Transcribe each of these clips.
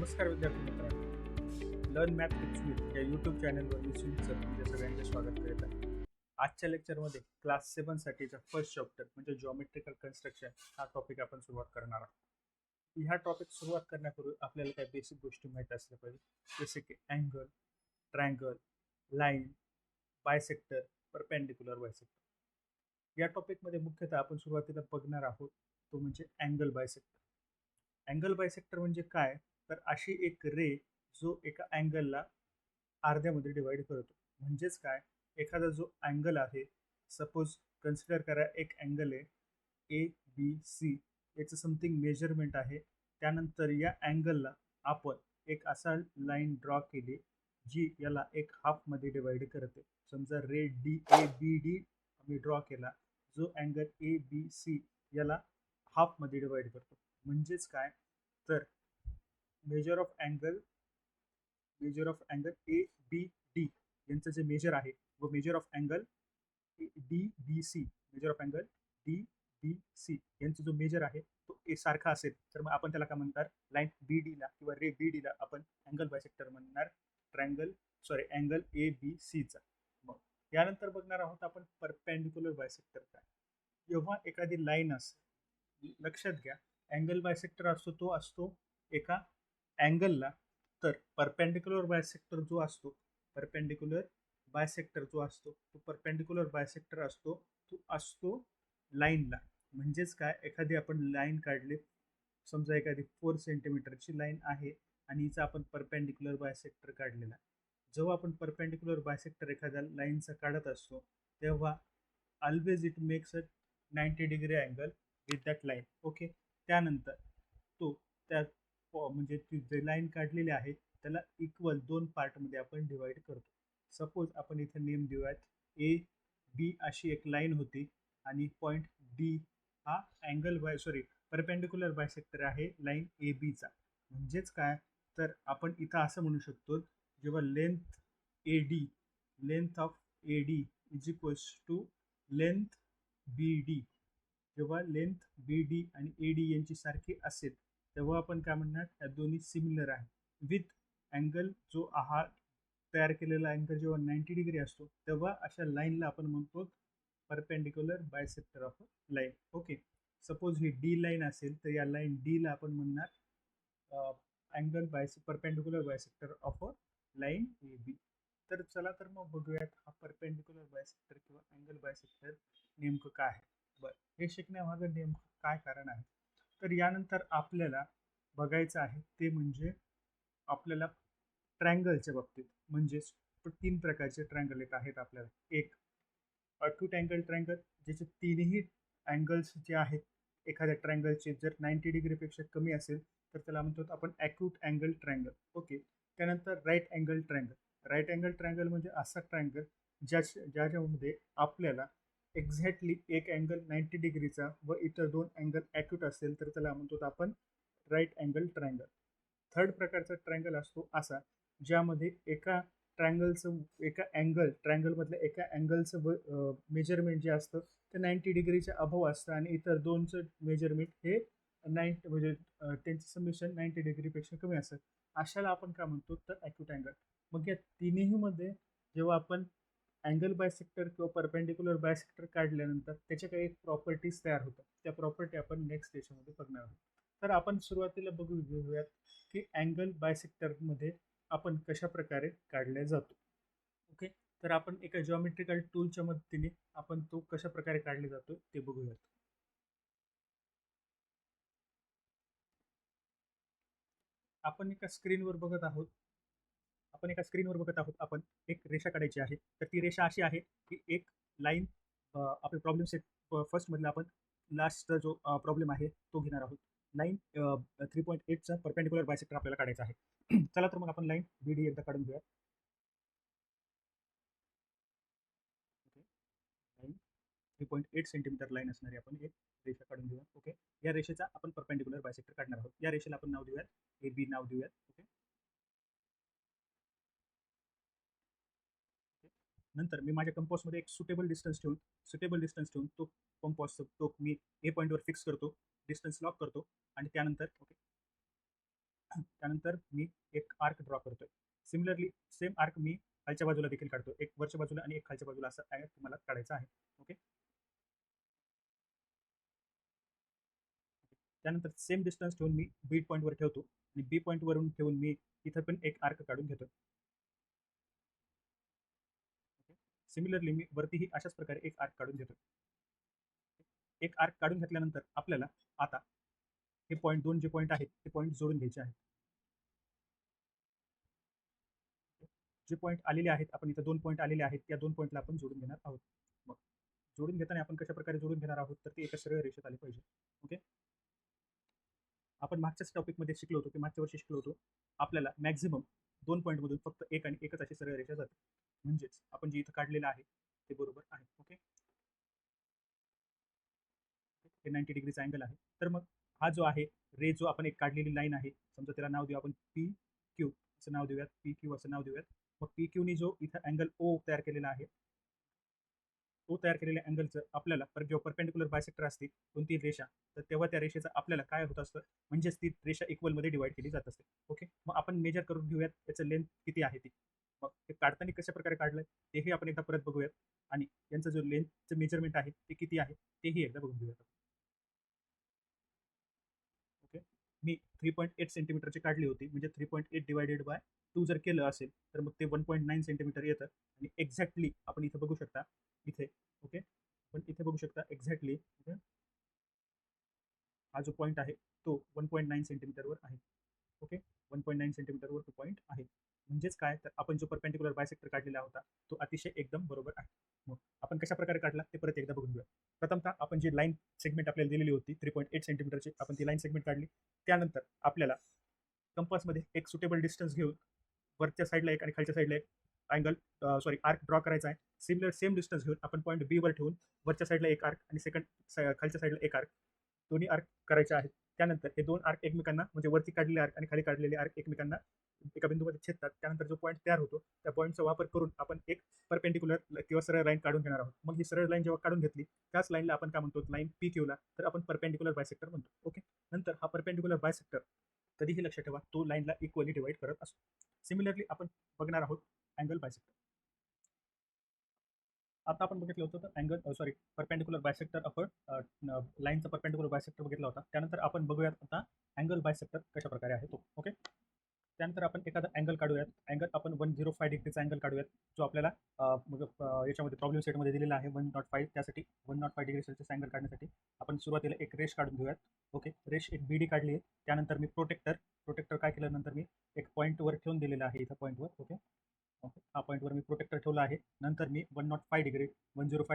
नमस्कार विद्यार्थी मित्रांनो, लर्न मॅथ टिप्स विथ या यूट्यूब चॅनलवर मी सुनील सर तुमच्या सगळ्यांचे स्वागत करीत आहे. आजच्या लेक्चरमध्ये क्लास 7 साठीचा फर्स्ट चॅप्टर म्हणजे जॉमेट्रिकल कन्स्ट्रक्शन हा टॉपिक आपण सुरुवात करणार आहोत. ह्या टॉपिक सुरुवात करण्यापूर्वी आपल्याला काही बेसिक गोष्टी माहीत असल्या पाहिजे, जसे की angle, triangle, line, bisector, perpendicular bisector. या टॉपिकमध्ये मुख्यतः आपण सुरुवातीला बघणार आहोत तो म्हणजे अँगल बायसेक्टर. अँगल बायसेक्टर म्हणजे काय, तर अशी एक रे जो एका अँगलला अर्ध्यामध्ये डिवाइड करतो. म्हणजेच काय, एखादा जो अँगल आहे, सपोज कन्सिडर करा एक अँगल आहे ABC, याचं समथिंग मेजरमेंट आहे. त्यानंतर या अँगलला आपण एक असा लाईन ड्रॉ केली जी याला एक हाफमध्ये डिवाइड करते. समजा रे DABD मी ड्रॉ केला, जो अँगल ABC याला हाफमध्ये डिवाइड करतो. म्हणजेच काय, तर मेजर ऑफ अँगल ABD यांचं जे मेजर आहे व मेजर ऑफ अँगल DBC यांचा जो मेजर आहे तो ए सारखा असेल तर मग आपण त्याला काय म्हणणार, लाईन BD ला किंवा रे BD ला आपण अँगल बायसेक्टर म्हणणार, अँगल ABC चा. मग यानंतर बघणार आहोत आपण परपेंडिक्युलर बायसेक्टर काय. जेव्हा एखादी लाईन असते, लक्षात घ्या, अँगल बायसेक्टर असतो तो असतो एका अँगलला, तर परपेंडिक्युलर बायसेक्टर जो असतो तो परपेंडिक्युलर बायसेक्टर असतो तो असतो लाईनला. म्हणजेच काय, एखादी आपण लाईन काढली, समजा एखादी 4 सेंटीमीटरची लाईन आहे आणि हिचा आपण परपेंडिक्युलर बायसेक्टर काढलेला. जेव्हा आपण परपेंडिक्युलर बायसेक्टर एखाद्या लाईनचा काढत असतो तेव्हा always it makes a 90 degree angle with that line. Okay. त्यानंतर तो त्या म्हणजे ती जे लाईन काढलेली आहे त्याला इक्वल 2 पार्टमध्ये आपण डिवाइड करतो. सपोज आपण इथे नेम देऊयात AB अशी एक लाईन होती आणि पॉइंट D हा परपेंडिक्युलर बायसेक्टर आहे लाईन AB चा. म्हणजेच काय, तर आपण इथं असं म्हणू शकतो, जेव्हा length of AD is equals to length BD, जेव्हा लेंथ BD आणि AD यांची सारखी असेल तेव्हा आपण काय म्हणणार, या दोन्ही सिमिलर आहे. विथ अँगल जो हा तयार केलेला अँगल जेव्हा 90 डिग्री असतो तेव्हा अशा लाईनला आपण म्हणतो perpendicular bisector of line. Okay. Suppose he D line असेल तर या लाईन D ला आपण म्हणणार perpendicular bisector of line AB. तर चला तर मग बघूयात हा परपेंडिक्युलर बायसेक्टर किंवा अँगल बायसेक्टर नेमकं काय आहे. बरं, हे शिकण्यामागं नेमकं काय कारण आहे, तर यानंतर आपल्याला बघायचं आहे ते म्हणजे आपल्याला ट्रायंगलच्या बाबतीत, म्हणजेच 3 प्रकारचे ट्रायंगल आहेत आपल्याला. एक अक्यूट अँगल ट्रायंगल, ज्याचे तिन्ही अँगल्स जे आहेत एखाद्या ट्रायंगलचे जर 90 डिग्रीपेक्षा कमी असेल तर त्याला म्हणतो आपण अक्यूट अँगल ट्रायंगल. ओके. त्यानंतर राईट अँगल ट्रायंगल म्हणजे असा ट्रायंगल ज्याच्यामध्ये आपल्याला एक्झॅक्टली एक अँगल 90 डिग्रीचा व इतर 2 अँगल अक्यूट असेल तर त्याला म्हणतो आपण राईट अँगल ट्रायंगल. थर्ड प्रकारचा ट्रायंगल असतो असा, ज्यामध्ये एका ट्रायंगलमधल्या एका अँगलचं मेजरमेंट जे असतं ते 90 डिग्रीच्या अभव असतं आणि इतर दोनचं मेजरमेंट हे 90 म्हणजे त्यांचं समेशन 90 डिग्रीपेक्षा कमी असतं. अशाला आपण काय म्हणतो, तर अक्यूट अँगल. मग या तिन्हीमध्ये जेव्हा आपण अँगल बायसेक्टर किंवा परपेंडिक्युलर बायसेक्टर काढल्यानंतर त्याच्या काही प्रॉपर्टीज तयार होतात. त्या प्रॉपर्टी आपण नेक्स्ट सेशनमध्ये बघणार आहोत. तर आपण सुरुवातीला घेऊयात की अँगल बायसेक्टरमध्ये आपण कशा प्रकारे काढले जातो. ओके. तर आपण एका जॉमेट्रिकल टूलच्या मदतीने आपण तो कशा प्रकारे काढले जातो ते बघूयात. आपण एका स्क्रीनवर बघत आहोत आपण एक रेषा काढायची आहे. तर ती रेषा अशी आहे की एक लाईन, आपले प्रॉब्लेम सेट फर्स्ट मधला आपण लास्टचा जो प्रॉब्लेम आहे तो घेणार आहोत. लाईन 3.8चा परपेंडिक्युलर बायसेक्टर आपल्याला काढायचा आहे. चला तर मग आपण लाईन BD एकदा काढून घेऊया. लाईन 3.8 सेंटीमीटर लाईन असणारी आपण एक रेषा काढून घेऊया. ओके. या रेषेचा आपण परपेंडिक्युलर बायसेक्टर काढणार आहोत. या रेषेला आपण नाव देऊयात AB नाव देऊयात. ओके. नंतर मी माझ्या कंपॉसमध्ये एक सुटेबल डिस्टन्स ठेवून तो कंपॉस तो मी ए पॉईंटवर फिक्स करतो, डिस्टन्स लॉक करतो आणि त्यानंतर ओके त्यानंतर मी एक आर्क ड्रॉ करतोय. सिमिलरली सेम आर्क मी खालच्या बाजूला देखील काढतो. एक वरच्या बाजूला आणि एक खालच्या बाजूला असं आर्क तुम्हाला काढायचा आहे. ओके. त्यानंतर सेम डिस्टन्स ठेवून मी बी पॉईंटवर ठेवतो आणि बी पॉईंटवरून ठेवून मी इथं पण एक आर्क काढून घेतो. सिमिलरली मी वरतीही अशाच प्रकारे एक आर्क काढून घेतो. एक आर्क काढून घेतल्यानंतर आपल्याला आता हे पॉईंट दोन जे पॉईंट आहेत ते पॉईंट जोडून घ्यायचे आहेत. जे पॉईंट आलेले आहेत, आपण इथं दोन पॉईंट आलेले आहेत, त्या दोन पॉईंटला आपण जोडून घेणार आहोत. मग जोडून घेताना आपण कशा प्रकारे जोडून घेणार आहोत, तर ते एका सरळ रेषेत आले पाहिजे. ओके. आपण मागच्याच टॉपिकमध्ये शिकलो होतो, की मागच्या वर्षी शिकलो होतो, आपल्याला मॅक्झिमम दोन पॉईंटमधून फक्त एक आणि एकच अशी सरळ रेषा जाते. म्हणजेच आपण जे इथं काढलेलं आहे ते बरोबर आहे. ओके. हे 90 डिग्रीचा अँगल आहे. तर मग हा जो आहे रे, जो आपण एक काढलेली लाईन आहे, समजा त्याला नाव देऊ आपण पी क्यू असं नाव देऊयात, पी क्यू असं नाव देऊयात. मग पी क्यूनी जो इथं अँगल ओ तयार केलेला आहे, तो तयार केलेल्या अँगलचं आपल्याला परत जेव्हा परपेंडिक्युलर बायसेक्टर असते कोणती रेषा, तर तेव्हा त्या रेषेचं आपल्याला काय होत असतं, म्हणजेच ती रेषा इक्वलमध्ये डिवाइड केली जात असते. ओके. मग आपण मेजर करून घेऊयात त्याचं लेंथ किती आहे ती. मग ते काढताना कशा प्रकारे काढलंय तेही आपण एकदा परत बघूयात आणि यांचं जो लेंथचं मेजरमेंट आहे ते किती आहे तेही एकदा बघून घेऊयात. ओके. मी 3.8 सेंटीमीटरची काढली होती, म्हणजे 3.8 डिवायडेड बाय 2 जर केलं असेल तर मग ते 1.9 सेंटीमीटर येतं. आणि एक्झॅक्टली आपण इथं बघू शकता इथे. ओके. पण इथे बघू शकता एक्झॅक्टली हा जो पॉईंट आहे तो 1.9 सेंटीमीटरवर आहे. ओके. 1.9 सेंटीमीटरवर तो पॉईंट आहे. म्हणजेच काय, तर आपण जो परपेंडिक्युलर बायसेक्टर काढलेला होता तो अतिशय एकदम बरोबर आहे. मग आपण कशा प्रकारे काढला ते परत एकदा बघून घेऊया. प्रथमतः आपण जी लाईन सेगमेंट आपल्याला दिलेली होती 3.8 सेंटीमीटरची, आपण ती लाईन सेगमेंट काढली. त्यानंतर आपल्याला कंपासमध्ये एक सुटेबल डिस्टन्स घेऊन वरच्या साईडला एक आणि खालच्या साईडला एक अँगल आर्क ड्रॉ करायचा आहे. सिमिलर सेम डिस्टन्स घेऊन आपण पॉईंट बी वर ठेवून वरच्या साईडला एक आर्क आणि खालच्या साईडला एक आर्क, दोन्ही आर्क करायचे आहेत. त्यानंतर हे दोन आर्क एकमेकांना, म्हणजे वरती काढलेले आर्क आणि खाली काढलेले आर्क एकमेकांना एका बिंदूमध्ये छेदतात. त्यानंतर जो पॉईंट तयार होतो त्या पॉईंटचा वापर करून आपण एक परपेंडिक्युलर किंवा सरळ लाईन काढून घेणार आहोत. मग ही सरळ लाईन जेव्हा काढून घेतली त्याच लाईनला आपण काय म्हणतो, लाईन पी क्यूला, तर आपण परपेंडिक्युलर बायसेक्टर म्हणतो. ओके. नंतर हा परपेंडिक्युलर बायसेक्टर कधीही लक्षात ठेवा तो लाईनला इक्वली डिवाइड करत असतो. सिमिलरली आपण बघणार आहोत अँगल बायसेक्टर. आता आपण बघितलं होतं तर परपेंडिक्युलर बायसेक्टर आपण लाईनचा परपेंडिक्युलर बायसेक्टर बघितला होता. त्यानंतर आपण बघूयात आता अँगल बायसेक्टर कशा प्रकारे आहे तो. ओके. त्यानंतर आपण एखादा अँगल काढूयात. अँगल आपण 105 डिग्रीचा अँगल काढूयात, जो आपल्याला याच्यामध्ये प्रॉब्लेम सेटमध्ये दिलेला आहे 105. त्यासाठी 105 डिग्री सेल्सिअस अँगल काढण्यासाठी आपण सुरुवातीला एक रेष काढून घेऊयात. ओके. रेष एक बी डी काढली आहे. त्यानंतर मी प्रोटेक्टर काय केलं, नंतर मी एक पॉईंटवर ठेवून दिलेलं आहे इथं पॉईंटवर. ओके. ओके. हा पॉईंटवर मी प्रोटेक्टर ठेवला आहे. नंतर मी 105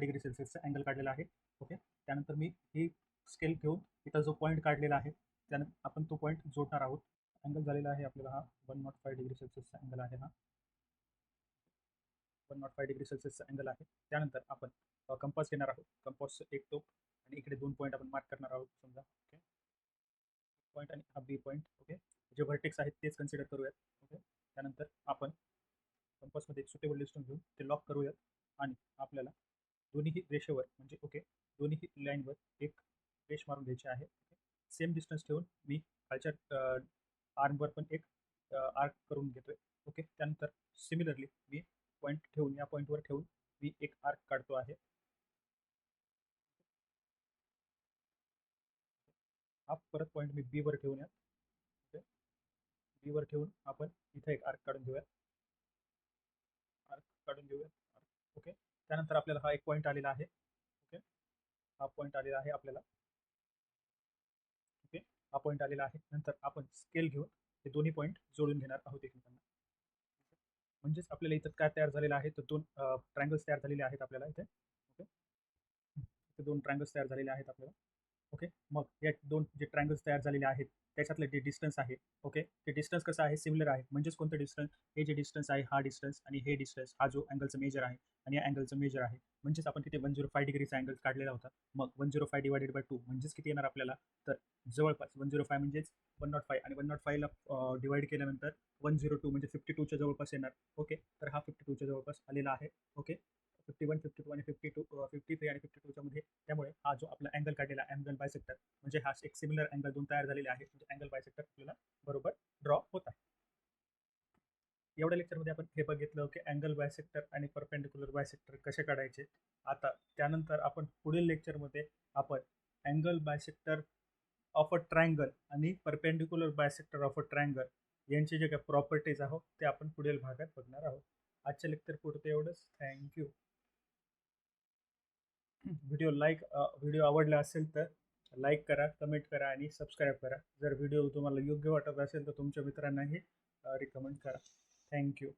डिग्री सेल्सिअसचा अँगल काढलेला आहे. ओके. त्यानंतर मी ही स्केल घेऊन इथं जो पॉईंट काढलेला आहे त्यानंतर आपण तो पॉईंट जोडणार आहोत. अँगल झालेला आहे आपल्याला हा 105 डिग्री सेल्सिअसचा अँगल आहे. हा 105 डिग्री सेल्सिअसचा अँगल आहे. त्यानंतर आपण कंपास घेणार आहोत. कंपासचं एक टोक आणि इकडे दोन पॉईंट आपण मार्क करणार आहोत समजा. ओके. पॉईंट आणि हा बी पॉईंट. ओके. जे व्हर्टेक्स आहेत तेच कन्सिडर करूयात. ओके. त्यानंतर आपण कंपासमध्ये एक सुटेबल डिस्टन्स घेऊन ते लॉक करूयात आणि आपल्याला दोन्ही रेषेवर, म्हणजे ओके, दोन्ही लाईनवर एक रेष मारून घ्यायची आहे. सेम डिस्टन्स ठेवून मी खालच्या आर्मवर पण एक आर्क करून घेतोय. ओके. त्यानंतर सिमिलरली मी पॉईंट ठेवून या पॉईंटवर ठेवून मी एक आर्क काढतो आहे. हा परत पॉईंट मी बी वर ठेवून या. ओके. बी वर ठेवून आपण इथे एक आर्क काढून घेऊया. आर्क काढून घेऊया. ओके. त्यानंतर आपल्याला हा एक पॉईंट आलेला आहे. ओके. हा पॉईंट आलेला आहे आपल्याला. ओके. हा पॉईंट आलेला आहे. नंतर आपण स्केल घेऊन हे दोन्ही पॉईंट जोडून घेणार आहोत एकमेकांना. म्हणजेच आपल्याला इथं काय तयार झालेलं आहे, तर दोन ट्रायंगल्स तयार झालेले आहेत आपल्याला इथे. ओके. इथे दोन ट्रायंगल्स तयार झालेले आहेत आपल्याला. ओके. मग या दोन जे ट्रायंगल्स तयार झालेले आहेत त्याच्यातलं जे डिस्टन्स आहे, ओके, ते डिस्टन्स कसं आहे, सिमिलर आहे. म्हणजेच कोणतं डिस्टन्स, हे जे डिस्टन्स आहे हा डिस्टन्स आणि हे डिस्टन्स, हा जो अँगलचं मेजर आहे आणि या अँगलचं मेजर आहे. म्हणजेच आपण तिथे 105 डिग्रीचा अँगल काढलेला होता. मग 105 डिवायडेड बाय 2 म्हणजेच किती येणार आपल्याला, तर जवळपास 105 म्हणजेच 105 आणि 105ला डिवाइड केल्यानंतर 102 म्हणजे 52च्या जवळपास येणार. ओके. तर हा 52च्या जवळपास आलेला आहे. ओके. 51, 52 आणि 52, 53 आणि 52च्या मध्ये. त्यामुळे हा जो आपला अँगल काढलेला अँगल बायसेक्टर, म्हणजे हा एक सिमिलर अँगल दोन तयार झालेले आहे, म्हणजे अँगल बायसेक्टर आपल्याला बरोबर ड्रॉ एवढ्या लेक्चरमध्ये आपण हे बघितलं की अँगल बायसेक्टर आणि परपेंडिक्युलर बायसेक्टर कसे काढायचे. आता त्यानंतर आपण पुढील लेक्चरमध्ये आपण angle bisector of a triangle आणि perpendicular bisector of a triangle यांचे जे काही प्रॉपर्टीज आहोत ते आपण पुढील भागात बघणार आहोत. आजच्या लेक्चर पुरते एवढंच. थँक्यू. व्हिडिओ आवडला असेल तर लाईक करा, कमेंट करा आणि सबस्क्राईब करा. जर व्हिडिओ तुम्हाला योग्य वाटत असेल तर तुमच्या मित्रांनाही रिकमेंड करा. थँक्यू.